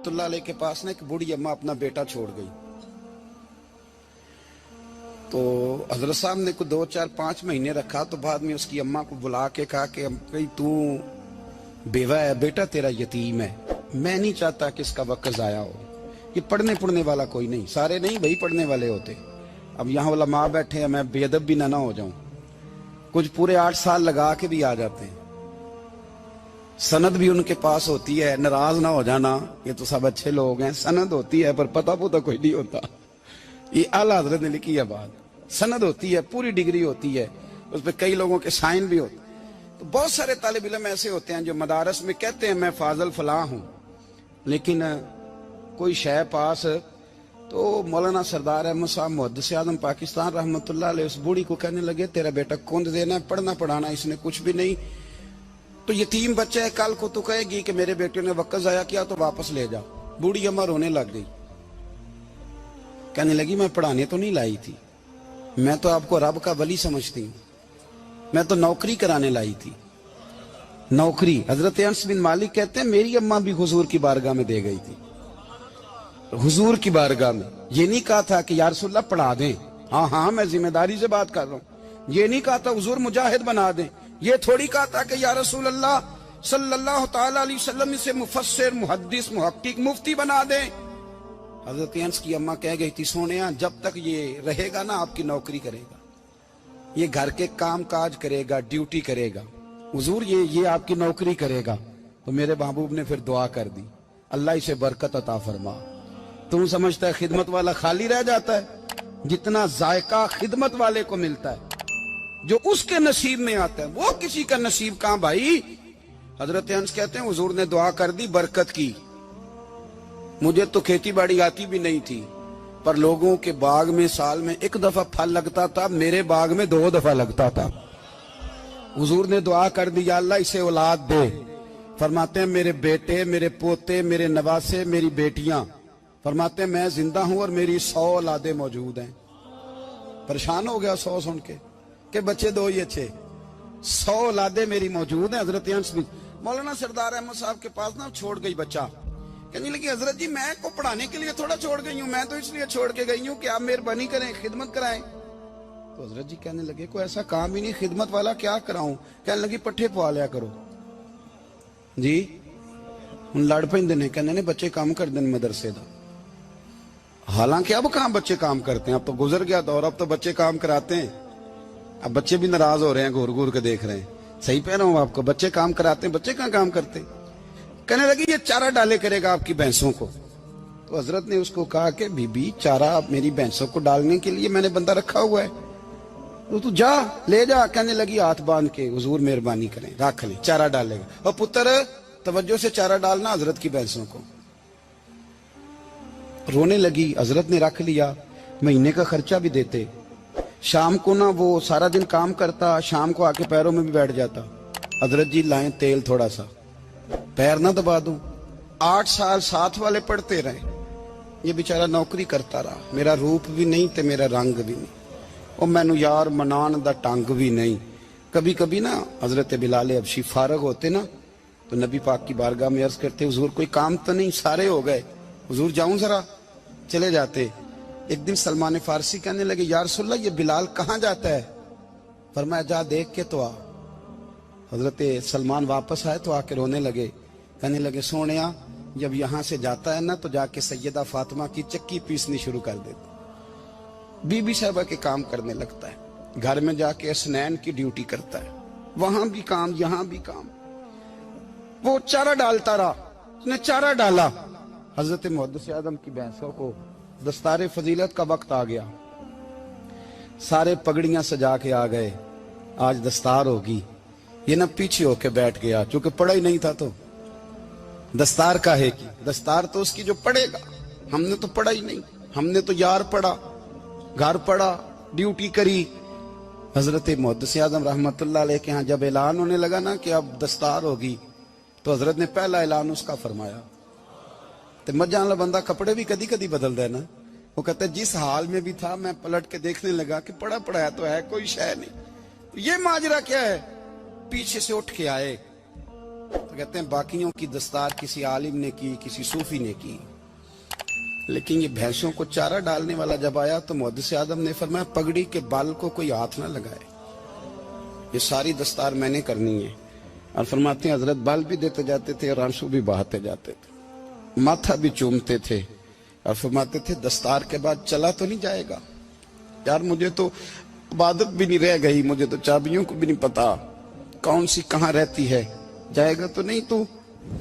اللہ علیہ کے پاس نا ایک بوڑھی اماں اپنا بیٹا چھوڑ گئی. تو حضرت صاحب نے کو 2 4 5 مہینے رکھا. تو بعد میں اس کی اماں کو بلا کے کہا کہ تو بیوہ ہے, بیٹا تیرا یتیم ہے, میں نہیں چاہتا کہ اس کا وقت ضائع ہو. یہ پڑھنے والا کوئی نہیں, سارے نہیں بھائی پڑھنے والے ہوتے. اب یہاں علماء بیٹھے ہیں, میں بے ادب بھی نہ ہو جاؤں. کچھ پورے 8 سال لگا کے بھی آ جاتے ہیں, سند بھی ان کے پاس ہوتی ہے. ناراض نہ ہو جانا, یہ تو سب اچھے لوگ ہیں. سند ہوتی ہے پر پتہ کوئی نہیں ہوتا. یہ اعلیٰ حضرت نے لکھی ہے بات. سند ہوتی ہے, پوری ڈگری ہوتی ہے, اس پہ کئی لوگوں کے سائن بھی ہوتے ہیں. تو بہت سارے طالب علم ایسے ہوتے ہیں جو مدارس میں کہتے ہیں میں فاضل فلاں ہوں, لیکن کوئی شے پاس. تو مولانا سردار احمد صاحب محدث اعظم پاکستان رحمۃ اللہ علیہ اس بوڑھی کو کہنے لگے تیرا بیٹا کون دینا ہے, پڑھنا پڑھانا اس نے کچھ بھی نہیں, تو یتیم بچہ ہے, کل کو تو کہے گی کہ میرے بیٹے نے وقت ضائع کیا تو واپس لے جا. بوڑھی اماں رونے لگ گئی, کہنے لگی میں پڑھانے تو نہیں لائی تھی, میں تو آپ کو رب کا ولی سمجھتی ہوں, میں تو نوکری کرانے لائی تھی. نوکری. حضرت انس بن مالک کہتے ہیں میری اماں بھی حضور کی بارگاہ میں دے گئی تھی. حضور کی بارگاہ میں یہ نہیں کہا تھا کہ یا رسول اللہ پڑھا دیں, ہاں میں ذمہ داری سے بات کر رہا ہوں. یہ نہیں کہا تھا حضور مجاہد بنا دیں. یہ تھوڑی کہا تھا کہ یا رسول اللہ صلی اللہ تعالی علیہ وسلم سے مفسر, محدث, محقق, مفتی بنا دیں. حضرت انس کی اماں کہہ گئی تھی سونیا جب تک یہ رہے گا نا آپ کی نوکری کرے گا, یہ گھر کے کام کاج کرے گا, ڈیوٹی کرے گا. حضور یہ آپ کی نوکری کرے گا. تو میرے محبوب نے پھر دعا کر دی, اللہ اسے برکت عطا فرما. تم سمجھتا ہے خدمت والا خالی رہ جاتا ہے؟ جتنا ذائقہ خدمت والے کو ملتا ہے, جو اس کے نصیب میں آتا ہے, وہ کسی کا نصیب کہاں بھائی. حضرت انس کہتے ہیں حضور نے دعا کر دی, برکت کی. مجھے تو کھیتی باڑی آتی بھی نہیں تھی, پر لوگوں کے باغ میں سال میں 1 دفعہ پھل لگتا تھا, میرے باغ میں 2 دفعہ لگتا تھا. حضور نے دعا کر دی یا اللہ اسے اولاد دے. فرماتے ہیں میرے بیٹے, میرے پوتے, میرے نواسے, میری بیٹیاں. فرماتے ہیں میں زندہ ہوں اور میری 100 اولادیں موجود ہیں. پریشان ہو گیا 100 سن کے کہ بچے 2 ہی اچھے, 100 اولادیں میری موجود ہیں. حضرت انس بھی مولانا سردار احمد صاحب کے پاس نا چھوڑ گئی بچہ. کہنے لگی حضرت جی میں کو پڑھانے کے لیے تھوڑا چھوڑ گئی ہوں, میں تو اس لیے چھوڑ کے گئی ہوں کہ آپ مہربانی کریں, خدمت کرائیں. تو حضرت جی کہنے لگے کوئی ایسا کام ہی نہیں, خدمت والا کیا کراؤں. کہنے لگی پٹھے پوا لیا کرو. جی ہن لڑ پیندے نے, کہنے نے بچے کام کر دیں مدرسے دا. حالانکہ اب کہاں بچے کام کرتے ہیں, اب تو گزر گیا دور, اب تو بچے کام کراتے ہیں. اب بچے بھی ناراض ہو رہے ہیں, گور گور کے دیکھ رہے ہیں. صحیح پہ رہا ہوں آپ کو, بچے کام کراتے ہیں, بچے کہاں کام کرتے. کہنے لگی یہ چارہ ڈالے کرے گا آپ کی بھینسوں کو. تو حضرت نے اس کو کہا کہ بی بی چارہ میری بھینسوں کو ڈالنے کے لیے میں نے بندہ رکھا ہوا ہے, تو جا لے جا. کہنے لگی ہاتھ باندھ کے حضور مہربانی کریں رکھ لیں, چارہ ڈالے گا. اور پتر توجہ سے چارہ ڈالنا حضرت کی بھینسوں کو. رونے لگی. حضرت نے رکھ لیا, مہینے کا خرچہ بھی دیتے. شام کو نا وہ سارا دن کام کرتا, شام کو آ کے پیروں میں بھی بیٹھ جاتا. حضرت جی لائیں تیل تھوڑا سا, پیر نہ دبا دوں. 8 سال ساتھ والے پڑھتے رہے, یہ بیچارہ نوکری کرتا رہا. میرا روپ بھی نہیں تے میرا رنگ بھی نہیں, اور مینو یار منان دا ٹنگ بھی نہیں. کبھی کبھی نا حضرت بلال حبشی فارغ ہوتے نا تو نبی پاک کی بارگاہ میں عرض کرتے حضور کوئی کام تو نہیں, سارے ہو گئے, حضور جاؤں ذرا. چلے جاتے. ایک دن سلمان فارسی کہنے لگے یا رسول اللہ یہ بلال کہاں جاتا ہے. فرمایا جا دیکھ کے تو آ. حضرت سلمان واپس آئے تو آ کے رونے لگے. کہنے لگے سونیا جب یہاں سے جاتا ہے نا تو جا کے سیدہ فاطمہ کی چکی پیسنی شروع کر دیتا, بی بی صاحبہ کے کام کرنے لگتا ہے. گھر میں جا کے اسنین کی ڈیوٹی کرتا ہے, وہاں بھی کام یہاں بھی کام. وہ چارہ ڈالتا رہا, اس نے چارہ ڈالا. حضرت محدث اعظم کی بھینسوں کو دستار فضیلت کا وقت آ گیا, سارے پگڑیاں سجا کے آ گئے, آج دستار ہوگی. یہ نہ پیچھے ہو کے بیٹھ گیا, چونکہ پڑھا ہی نہیں تھا تو دستار کاہے کی. دستار تو اس کی جو پڑھے گا, ہم نے تو پڑھا ہی نہیں, ہم نے تو یار پڑھا, گھر پڑھا, ڈیوٹی کری. حضرت محدث اعظم رحمت اللہ علیہ کے ہاں جب اعلان ہونے لگا نا کہ اب دستار ہوگی, تو حضرت نے پہلا اعلان اس کا فرمایا. تو مجھان والا بندہ کپڑے بھی کدی کدی بدل دے نا. وہ کہتا ہے جس حال میں بھی تھا میں پلٹ کے دیکھنے لگا کہ پڑھا پڑھایا تو ہے, کوئی شے نہیں. یہ ماجرا کیا ہے. پیچھے سے اٹھ کے آئے, تو کہتے ہیں باقیوں کی دستار کسی عالم نے کی, کسی صوفی نے کی, لیکن یہ بھینسوں کو چارہ ڈالنے والا جب آیا تو محدث اعظم نے فرمایا پگڑی کے بال کو کوئی ہاتھ نہ لگائے, یہ ساری دستار میں نے کرنی ہے. اور فرماتے ہیں حضرت بال بھی دیتے جاتے تھے اور آنسو بھی بہاتے جاتے تھے, ماتھا بھی چومتے تھے اور فرماتے تھے دستار کے بعد چلا تو نہیں جائے گا یار, مجھے تو عبادت بھی نہیں رہ گئی, مجھے تو چابیوں کو بھی نہیں پتا کون سی کہاں رہتی ہے, جائے گا تو نہیں تو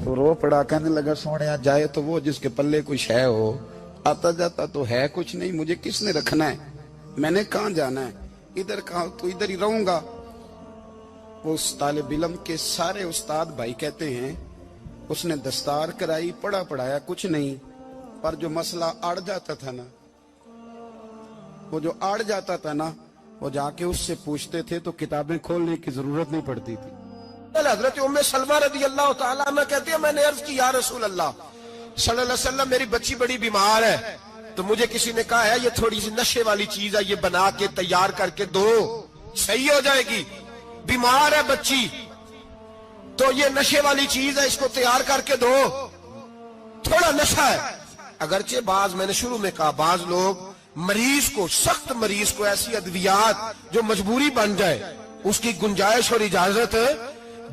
رو پڑا, کہنے لگا سونے جائے تو وہ جس کے پلے کچھ ہے ہو, آتا جاتا تو ہے کچھ نہیں, مجھے کس نے رکھنا ہے, میں نے کہاں جانا ہے, ادھر کہاں تو ادھر ہی رہوں گا. وہ اس طالب علم کے سارے استاد بھائی کہتے ہیں اس نے دستار کرائی, پڑھا پڑھایا کچھ نہیں, پر جو مسئلہ اڑ جاتا تھا نا, وہ جو اڑ جاتا تھا نا, وہ جا کے اس سے پوچھتے تھے تو کتابیں کھولنے کی ضرورت نہیں پڑتی تھی. حضرت ام سلمہ رضی اللہ تعالیٰ عنہ کہتی ہے میں نے عرض کی یا رسول اللہ صلی اللہ علیہ وسلم میری بچی بڑی بیمار ہے, تو مجھے کسی نے کہا ہے یہ تھوڑی سی نشے والی چیز ہے, یہ بنا کے تیار کر کے دو صحیح ہو جائے گی, بیمار ہے بچی تو یہ نشے والی چیز ہے, اس کو تیار کر کے دو, تھوڑا نشہ ہے. اگرچہ بعض, میں نے شروع میں کہا, بعض لوگ مریض کو, سخت مریض کو ایسی ادویات جو مجبوری بن جائے اس کی گنجائش اور اجازت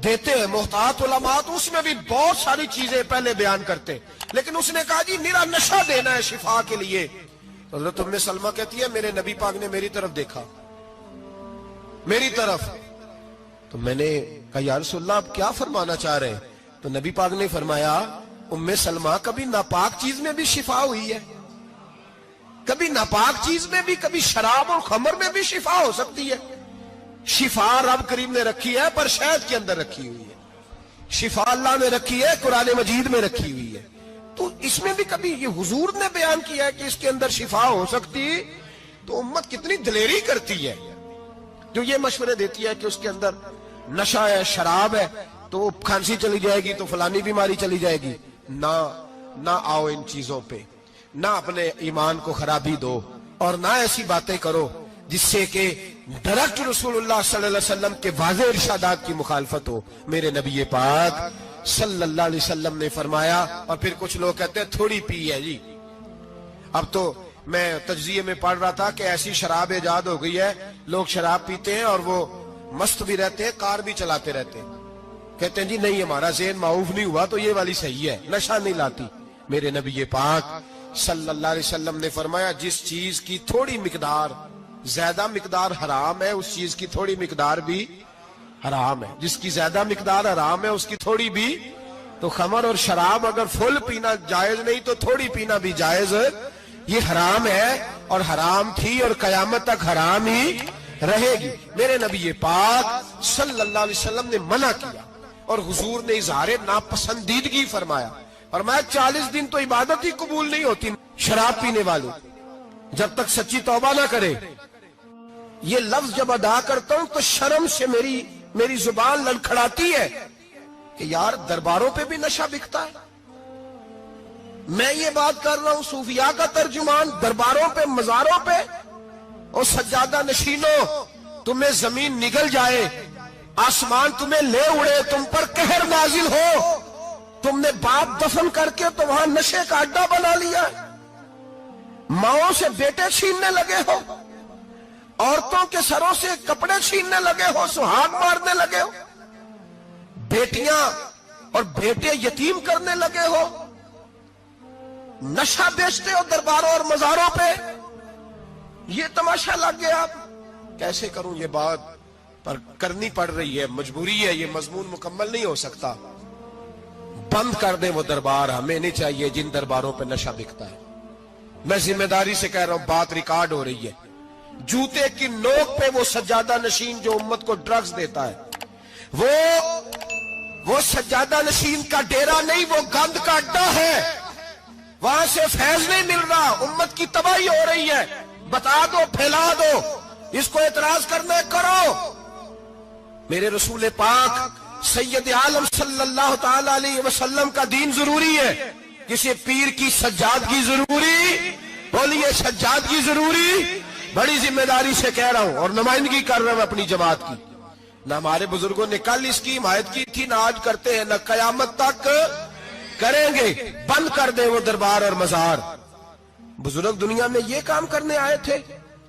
دیتے ہیں. محتاط علماء تو اس میں بھی بہت ساری چیزیں پہلے بیان کرتے, لیکن اس نے کہا جی میرا نشہ دینا ہے شفا کے لیے. حضرت ام سلمہ کہتی ہے میرے نبی پاک نے میری طرف دیکھا, میری طرف, تو میں نے کہا یا رسول اللہ آپ کیا فرمانا چاہ رہے ہیں؟ تو نبی پاک نے فرمایا ام سلمہ کبھی ناپاک چیز میں بھی شفا ہوئی ہے, کبھی ناپاک چیز میں بھی, کبھی شراب اور خمر میں بھی شفا ہو سکتی ہے. شفا رب کریم نے رکھی ہے پر شہد کے اندر رکھی ہوئی ہے, شفا اللہ نے رکھی ہے قرآن مجید میں رکھی ہوئی ہے, تو اس میں بھی کبھی یہ حضور نے بیان کیا ہے کہ اس کے اندر شفا ہو سکتی, تو امت کتنی دلیری کرتی ہے جو یہ مشورے دیتی ہے کہ اس کے اندر نشہ ہے, شراب ہے, تو کھانسی چلی جائے گی تو فلانی بیماری چلی جائے گی. نہ آؤ ان چیزوں پہ, نہ اپنے ایمان کو خرابی دو, اور نہ ایسی باتیں کرو جس سے کہ ڈائریکٹ رسول اللہ صلی اللہ علیہ وسلم کے واضح ارشادات کی مخالفت ہو. میرے نبی پاک صلی اللہ علیہ وسلم نے فرمایا, اور پھر کچھ لوگ کہتے ہیں تھوڑی پی ہے جی. اب تو میں تجزیے میں پڑھ رہا تھا کہ ایسی شراب ایجاد ہو گئی ہے, لوگ شراب پیتے ہیں اور وہ مست بھی رہتے ہیں, کار بھی چلاتے رہتے ہیں, کہتے ہیں جی نہیں ہمارا ذہن معاف نہیں ہوا تو یہ والی صحیح ہے, نشہ نہیں لاتی. میرے نبی پاک صلی اللہ علیہ وسلم نے فرمایا جس چیز کی تھوڑی مقدار, زیادہ مقدار حرام ہے اس چیز کی تھوڑی مقدار بھی حرام ہے, جس کی زیادہ مقدار حرام ہے اس کی تھوڑی بھی. تو خمر اور شراب اگر فل پینا جائز نہیں تو تھوڑی پینا بھی جائز, یہ حرام ہے اور حرام تھی اور قیامت تک حرام ہی رہے گی. میرے نبی پاک صلی اللہ علیہ وسلم نے منع کیا اور حضور نے اظہار ناپسندیدگی فرمایا, فرمایا 40 دن تو عبادت ہی قبول نہیں ہوتی شراب پینے والے جب تک سچی توبہ نہ کرے. یہ لفظ جب ادا کرتا ہوں تو شرم سے میری زبان لڑکھڑاتی ہے کہ یار درباروں پہ بھی نشہ بکتا ہے. میں یہ بات کر رہا ہوں صوفیاء کا ترجمان, درباروں پہ, مزاروں پہ, اور سجادہ نشینوں تمہیں زمین نگل جائے, آسمان تمہیں لے اڑے, تم پر قہر نازل ہو, تم نے باپ دفن کر کے تو وہاں نشے کا اڈا بنا لیا, ماؤں سے بیٹے چھیننے لگے ہو, عورتوں کے سروں سے کپڑے چھیننے لگے ہو, سہاگ مارنے لگے ہو, بیٹیاں اور بیٹے یتیم کرنے لگے ہو, نشہ بیچتے ہو درباروں اور مزاروں پہ. یہ تماشا لگ گیا. آپ کیسے کروں یہ بات, پر کرنی پڑ رہی ہے, مجبوری ہے, یہ مضمون مکمل نہیں ہو سکتا. بند کر دیں وہ دربار, ہمیں نہیں چاہیے جن درباروں پہ نشہ بکتا ہے. میں ذمہ داری سے کہہ رہا ہوں, بات ریکارڈ ہو رہی ہے. جوتے کی نوک پہ وہ سجادہ نشین جو امت کو ڈرگز دیتا ہے, وہ سجادہ نشین کا ڈیرا نہیں, وہ گند کا اڈا ہے, وہاں سے فیض نہیں مل رہا, امت کی تباہی ہو رہی ہے. بتا دو, پھیلا دو, اس کو اعتراض کرنا کرو. میرے رسول پاک سید عالم صلی اللہ تعالی علیہ وسلم کا دین ضروری ہے, کسی پیر کی سجادگی ضروری, بولیے سجادگی ضروری. بڑی ذمہ داری سے کہہ رہا ہوں اور نمائندگی کر رہا ہوں اپنی جماعت کی. نہ ہمارے بزرگوں نے کل اس کی حمایت کی تھی، نہ آج کرتے ہیں، نہ قیامت تک کریں گے۔ بند کر دیں وہ دربار اور مزار۔ بزرگ دنیا میں یہ کام کرنے آئے تھے،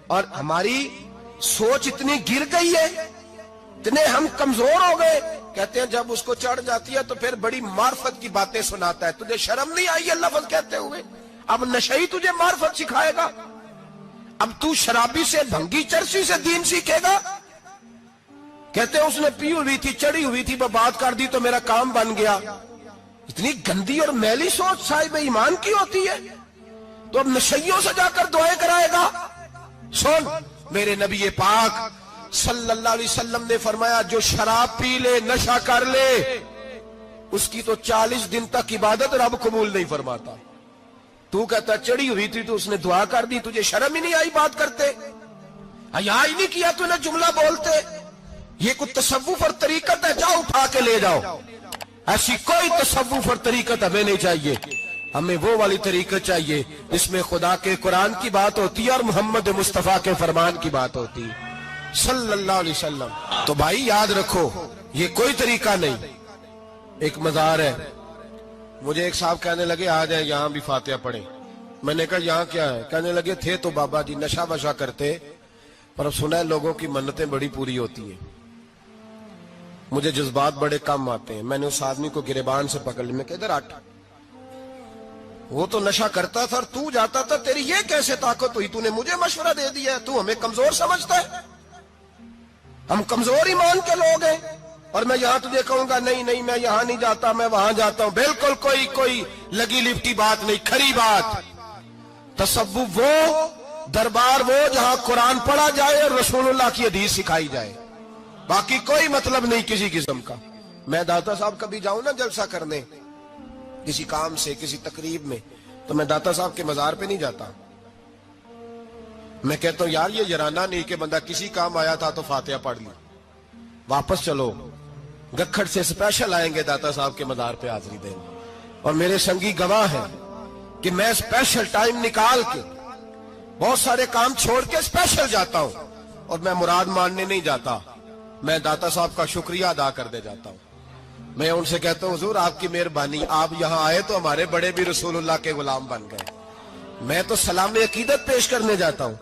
اور ہماری سوچ اتنی گر گئی ہے، اتنے ہم کمزور ہو گئے۔ کہتے ہیں جب اس کو چڑھ جاتی ہے تو پھر بڑی معرفت کی باتیں سناتا ہے۔ تجھے شرم نہیں آئی یہ لفظ کہتے ہوئے؟ اب نشئی تجھے معرفت سکھائے گا؟ اب تو شرابی سے، بھنگی چرسی سے دین سیکھے گا؟ کہتے ہیں اس نے پی ہوئی تھی، چڑھی ہوئی تھی، میں بات کر دی تو میرا کام بن گیا۔ اتنی گندی اور میلی سوچ صاحب ایمان کی ہوتی ہے، تو اب نشیوں سے جا کر دعائیں کرائے گا؟ سن، میرے نبی پاک صلی اللہ علیہ وسلم نے فرمایا جو شراب پی لے، نشہ کر لے، اس کی تو 40 دن تک عبادت رب قبول نہیں فرماتا۔ تو کہتا چڑھی ہوئی تھی تو اس نے دعا کر دی، تجھے شرم ہی نہیں آئی بات کرتے؟ حیا ہی نہیں کیا تو نے جملہ بولتے؟ یہ کوئی تصوف اور طریقت ہے؟ جاؤ اٹھا کے لے جاؤ۔ ایسی کوئی تصوف اور طریقت ہمیں نہیں چاہیے، ہمیں وہ والی طریقت چاہیے جس میں خدا کے قرآن کی بات ہوتی ہے اور محمد مصطفیٰ کے فرمان کی بات ہوتی ہے صلی اللہ علیہ وسلم۔ تو بھائی یاد رکھو، یہ کوئی طریقہ نہیں۔ ایک مزار ہے، مجھے ایک صاحب کہنے لگے آ جائیں یہاں بھی فاتحہ پڑھیں۔ میں نے کہا یہاں کیا ہے؟ کہنے لگے تھے تو بابا جی نشہ وشہ کرتے، پر اب سنا ہے لوگوں کی منتیں بڑی پوری ہوتی ہیں۔ مجھے جذبات بڑے کم آتے ہیں۔ میں نے اس آدمی کو گریبان سے پکڑ لی، میں کہ ادھر ہٹ، وہ تو نشہ کرتا تھا اور تو جاتا تھا، تیری یہ کیسے طاقت ہوئی؟ تو نے مجھے مشورہ دے دیا ہے، تو ہمیں کمزور سمجھتا ہے؟ ہم کمزور ایمان کے لوگ ہیں، اور میں یہاں تجھے کہوں گا نہیں نہیں میں یہاں نہیں جاتا، میں وہاں جاتا ہوں۔ بالکل کوئی لگی لپٹی بات نہیں، کھری بات۔ تصوف وہ، دربار وہ جہاں قرآن پڑھا جائے اور رسول اللہ کی حدیث سکھائی جائے، باقی کوئی مطلب نہیں کسی قسم کا۔ میں داتا صاحب کبھی جاؤں نا جلسہ کرنے کسی کام سے، کسی تقریب میں، تو میں داتا صاحب کے مزار پہ نہیں جاتا۔ میں کہتا ہوں یار یہ یرانہ نہیں کہ بندہ کسی کام آیا تھا تو فاتحہ پڑھ لی، واپس چلو۔ گکھڑ سے سپیشل آئیں گے داتا صاحب کے مزار پہ حاضری دیں، اور میرے سنگی گواہ ہیں کہ میں سپیشل ٹائم نکال کے بہت سارے کام چھوڑ کے سپیشل جاتا ہوں، اور میں مراد ماننے نہیں جاتا، میں داتا صاحب کا شکریہ ادا کر دے جاتا ہوں۔ میں ان سے کہتا ہوں حضور آپ کی مہربانی، آپ یہاں آئے تو ہمارے بڑے بھی رسول اللہ کے غلام بن گئے۔ میں تو سلام عقیدت پیش کرنے جاتا ہوں،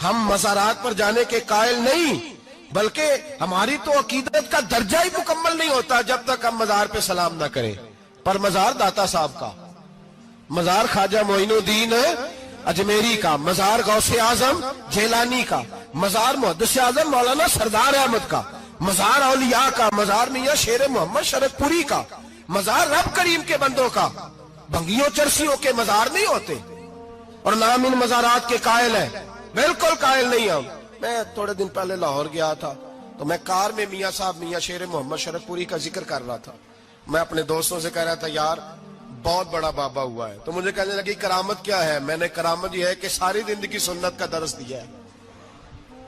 ہم مزارات پر جانے کے قائل نہیں، بلکہ ہماری تو عقیدت کا درجہ ہی مکمل نہیں ہوتا جب تک ہم مزار پہ سلام نہ کریں۔ پر مزار داتا صاحب کا، مزار خواجہ معین الدین اجمیری کا، مزار غوث اعظم جیلانی کا، مزار محدث اعظم مولانا سردار احمد کا، مزار اولیاء کا، مزار میاں شیر محمد شرک پوری کا، مزار رب کریم کے بندوں کا۔ بھنگیوں چرسیوں کے مزار نہیں ہوتے، اور نام ان مزارات کے قائل ہیں، بالکل قائل نہیں ہم۔ میں تھوڑے دن پہلے لاہور گیا تھا، تو میں کار میں میاں صاحب میاں شیر محمد شرک پوری کا ذکر کر رہا تھا۔ میں اپنے دوستوں سے کہہ رہا تھا یار بہت بڑا بابا ہوا ہے، تو مجھے کہنے لگی کرامت کیا ہے؟ میں نے کرامت یہ ہے کہ ساری زندگی سنت کا درس دیا ہے۔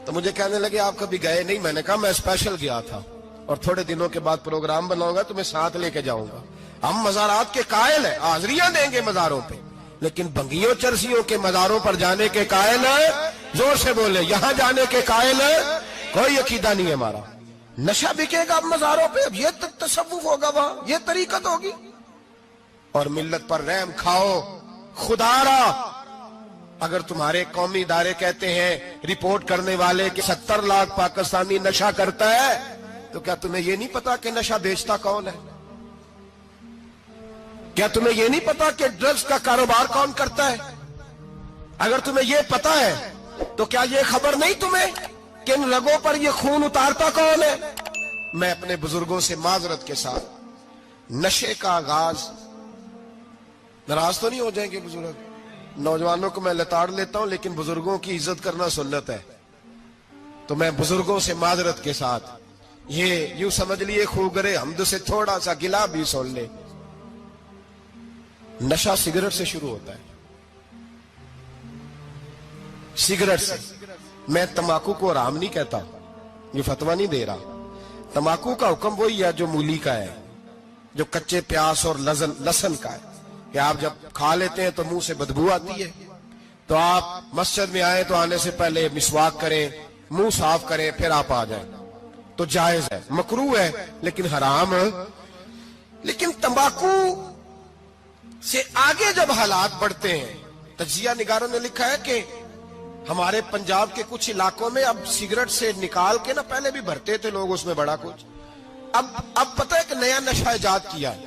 تو مجھے کہنے لگے آپ کبھی گئے نہیں؟ میں نے کہا میں اسپیشل گیا تھا، اور تھوڑے دنوں کے بعد پروگرام بناؤں گا تو میں ساتھ لے کے جاؤں گا۔ ہم مزارات کے قائل ہیں، حاضریاں دیں گے مزاروں پہ، لیکن بھنگیوں چرسیوں کے مزاروں پر جانے کے قائل ہیں، زور سے بولے، یہاں جانے کے قائل ہیں، کوئی عقیدہ نہیں ہے ہمارا۔ نشہ بکے گا اب مزاروں پہ، اب یہ تصوف ہوگا وہاں، یہ طریقت ہوگی۔ اور ملت پر رحم کھاؤ خدا را۔ اگر تمہارے قومی ادارے کہتے ہیں رپورٹ کرنے والے کہ 70 لاکھ پاکستانی نشہ کرتا ہے، تو کیا تمہیں یہ نہیں پتا کہ نشہ بیچتا کون ہے؟ کیا تمہیں یہ نہیں پتا کہ ڈرگز کا کاروبار کون کرتا ہے؟ اگر تمہیں یہ پتا ہے تو کیا یہ خبر نہیں تمہیں کہ ان رگوں پر یہ خون اتارتا کون ہے؟ میں اپنے بزرگوں سے معذرت کے ساتھ، نشے کا آغاز، ناراض تو نہیں ہو جائیں گے بزرگ، نوجوانوں کو میں لتاڑ لیتا ہوں لیکن بزرگوں کی عزت کرنا سنت ہے، تو میں بزرگوں سے معذرت کے ساتھ یہ یوں سمجھ لیے خوگرے حمد سے تھوڑا سا گلا بھی سن لے۔ نشہ سگریٹ سے شروع ہوتا ہے، سگریٹ سے۔ میں تمباکو کو حرام نہیں کہتا، یہ فتویٰ نہیں دے رہا۔ تمباکو کا حکم وہی ہے جو مولی کا ہے، جو کچے پیاز اور لہسن کا ہے، کہ آپ جب کھا لیتے ہیں تو منہ سے بدبو آتی ہے، تو آپ مسجد میں آئیں تو آنے سے پہلے مسواک کریں، منہ صاف کریں، پھر آپ آ جائیں۔ تو جائز ہے، مکروہ ہے لیکن حرام۔ لیکن تمباکو سے آگے جب حالات بڑھتے ہیں، تجزیہ نگاروں نے لکھا ہے کہ ہمارے پنجاب کے کچھ علاقوں میں اب سگریٹ سے نکال کے نا، پہلے بھی بھرتے تھے لوگ اس میں بڑا کچھ، اب پتہ ہے کہ نیا نشہ ایجاد کیا ہے،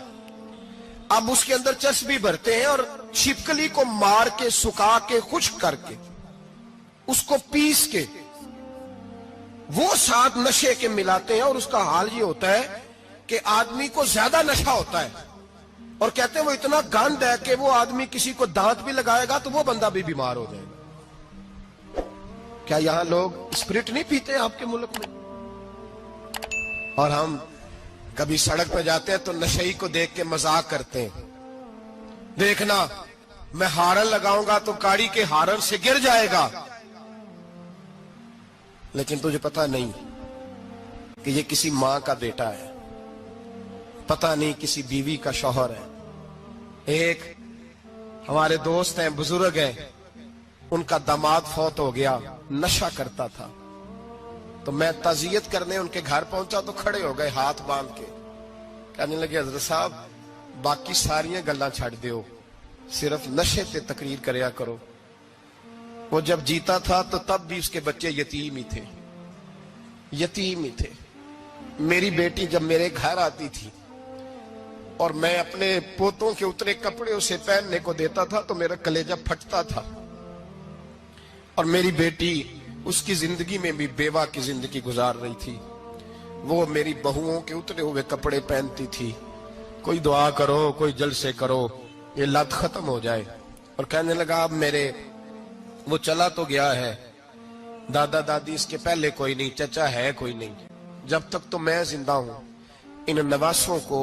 اب اس کے اندر چرس بھی بھرتے ہیں اور چھپکلی کو مار کے سکھا کے خشک کر کے اس کو پیس کے وہ ساتھ نشے کے ملاتے ہیں، اور اس کا حال یہ ہوتا ہے کہ آدمی کو زیادہ نشہ ہوتا ہے، اور کہتے ہیں وہ اتنا گند ہے کہ وہ آدمی کسی کو دانت بھی لگائے گا تو وہ بندہ بھی بیمار ہو جائے گا۔ کیا یہاں لوگ اسپرٹ نہیں پیتے آپ کے ملک میں؟ اور ہم کبھی سڑک پہ جاتے ہیں تو نشئی کو دیکھ کے مذاق کرتے ہیں، دیکھنا میں ہارن لگاؤں گا تو گاڑی کے ہارن سے گر جائے گا، لیکن تجھے پتا نہیں کہ یہ کسی ماں کا بیٹا ہے، پتا نہیں کسی بیوی کا شوہر ہے۔ ایک ہمارے دوست ہیں، بزرگ ہیں، ان کا داماد فوت ہو گیا، نشہ کرتا تھا، تو میں تعزیت کرنے ان کے گھر پہنچا تو کھڑے ہو گئے ہاتھ باندھ کے، کہنے لگے حضرت صاحب باقی ساریاں گلاں چھڑ دیو، صرف نشے تے تقریر کریا کرو۔ وہ جب جیتا تھا تو تب بھی اس کے بچے یتیم ہی تھے، یتیم ہی تھے۔ میری بیٹی جب میرے گھر آتی تھی اور میں اپنے پوتوں کے اتنے کپڑے اسے پہننے کو دیتا تھا تو میرا کلیجہ پھٹتا تھا، اور میری بیٹی اس کی زندگی میں بھی بیوہ کی زندگی گزار رہی تھی، وہ میری بہوؤں کے اترے ہوئے کپڑے پہنتی تھی، کوئی دعا کرو، کوئی جلسے کرو، یہ لت ختم ہو جائے۔ اور کہنے لگا اب میرے وہ چلا تو گیا ہے، دادا دادی اس کے پہلے کوئی نہیں، چچا ہے کوئی نہیں، جب تک تو میں زندہ ہوں ان نواسوں کو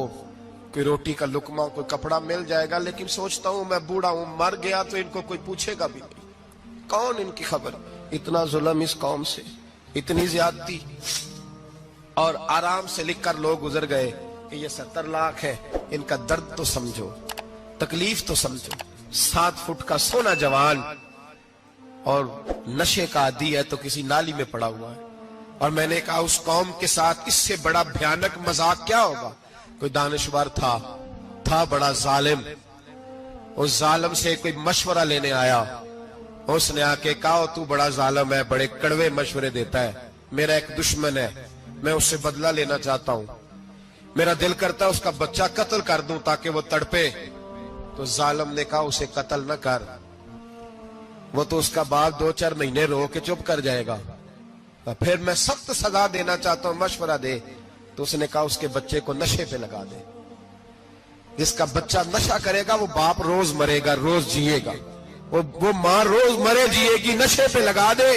کوئی روٹی کا لقمہ، کوئی کپڑا مل جائے گا، لیکن سوچتا ہوں میں بوڑھا ہوں، مر گیا تو ان کو کوئی پوچھے گا بھی نہیں، کون ان کی خبر۔ اتنا ظلم اس قوم سے، اتنی زیادتی، اور آرام سے لکھ کر لوگ گزر گئے کہ یہ 70 لاکھ ہے، ان کا درد تو سمجھو، تکلیف تو سمجھو۔ 7 فٹ کا سونا جوان اور نشے کا عادی ہے تو کسی نالی میں پڑا ہوا ہے۔ اور میں نے کہا اس قوم کے ساتھ اس سے بڑا بھیانک مذاق کیا ہوگا؟ کوئی دانشور تھا بڑا ظالم، اس ظالم سے کوئی مشورہ لینے آیا، اس نے آ کے کہا تو بڑا ظالم ہے، بڑے کڑوے مشورے دیتا ہے، میرا ایک دشمن ہے، میں اس سے بدلہ لینا چاہتا ہوں، میرا دل کرتا ہے اس کا بچہ قتل کر دوں تاکہ وہ تڑپے۔ تو ظالم نے کہا اسے قتل نہ کر، وہ تو اس کا باپ 2-4 مہینے رو کے چپ کر جائے گا، پھر میں سخت سزا دینا چاہتا ہوں، مشورہ دے۔ تو اس نے کہا اس کے بچے کو نشے پہ لگا دے، جس کا بچہ نشہ کرے گا وہ باپ روز مرے گا، روز جیے گا، وہ ماں روز مرے جیے گی، نشے پہ لگا دے۔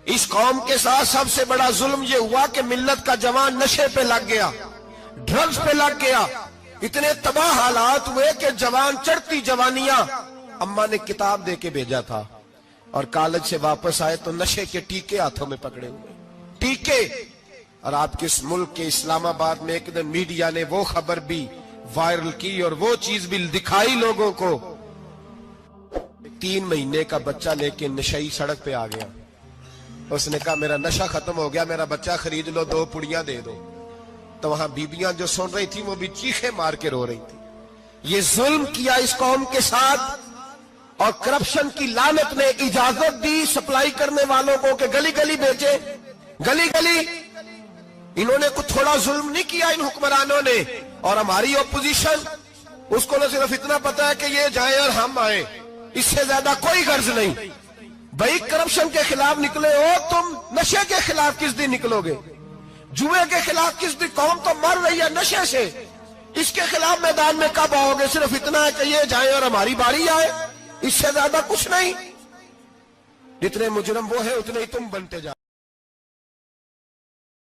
اس قوم کے ساتھ سب سے بڑا ظلم یہ ہوا کہ ملت کا جوان نشے پہ لگ گیا، ڈرگز پہ لگ گیا، اتنے تباہ حالات ہوئے کہ جوان چڑھتی جوانیاں، اماں نے کتاب دے کے بھیجا تھا، اور کالج سے واپس آئے تو نشے کے ٹیکے ہاتھوں میں پکڑے ہوئے، ٹیکے۔ اور آپ کے اس ملک کے اسلام آباد میں ایک دن میڈیا نے وہ خبر بھی وائرل کی اور وہ چیز بھی دکھائی لوگوں کو، 3 مہینے کا بچہ لے کے نشئی سڑک پہ آ گیا، اس نے کہا میرا نشہ ختم ہو گیا، میرا بچہ خرید لو، 2 پڑیاں دے دو۔ تو وہاں بیبیاں جو سن رہی تھی وہ بھی چیخے مار کے رو رہی تھی۔ یہ ظلم کیا اس قوم کے ساتھ، اور کرپشن کی لعنت نے اجازت دی سپلائی کرنے والوں کو کہ گلی گلی بیچے، گلی گلی۔ انہوں نے کچھ تھوڑا ظلم نہیں کیا ان حکمرانوں نے، اور ہماری اپوزیشن اس کو نہ صرف اتنا پتا ہے کہ یہ جائیں اور ہم آئیں، اس سے زیادہ کوئی غرض نہیں۔ بھائی کرپشن کے خلاف نکلے ہو تم، نشے کے خلاف کس دن نکلو گے؟ جوئے کے خلاف کس دن؟ قوم تو مر رہی ہے نشے سے، اس کے خلاف میدان میں کب آؤ گے؟ صرف اتنا ہے کہ یہ جائیں اور ہماری باری آئے، اس سے زیادہ کچھ نہیں۔ جتنے مجرم وہ ہیں اتنے ہی تم بنتے جاؤ۔